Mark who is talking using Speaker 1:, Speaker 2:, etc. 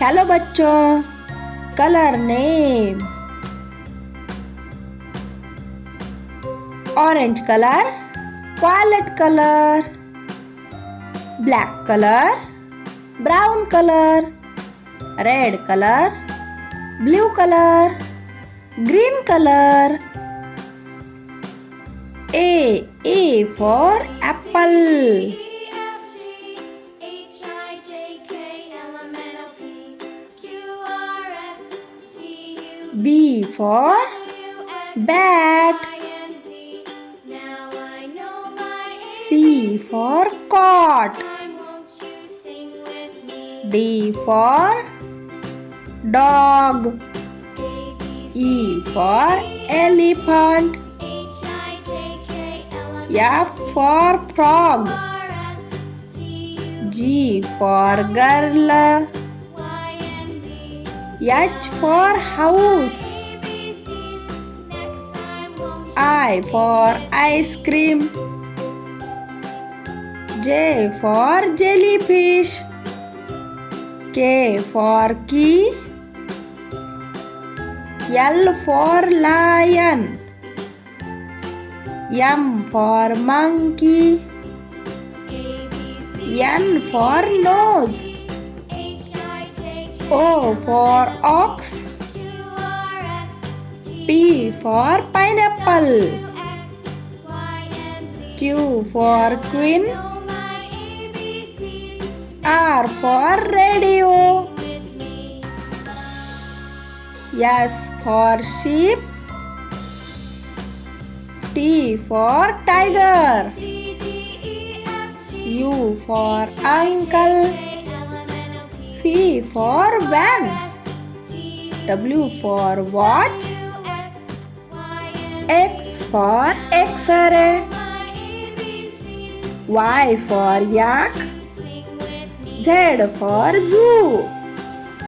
Speaker 1: Hello बच्चों, colour name. Orange colour, violet colour, black colour, brown colour, red colour, blue colour, green colour. A for apple. B for bat. C for cot. D for dog. E for elephant. F for frog. G for girl. H for house. I for ice cream. J for jellyfish. K for key. L for lion. M for monkey. N for nose. O for ox. P for pineapple. Q for queen. R for radio. S for sheep. T for tiger. U for uncle. V for van. W for watch. X for X-ray. Y for yak. Z for zoo.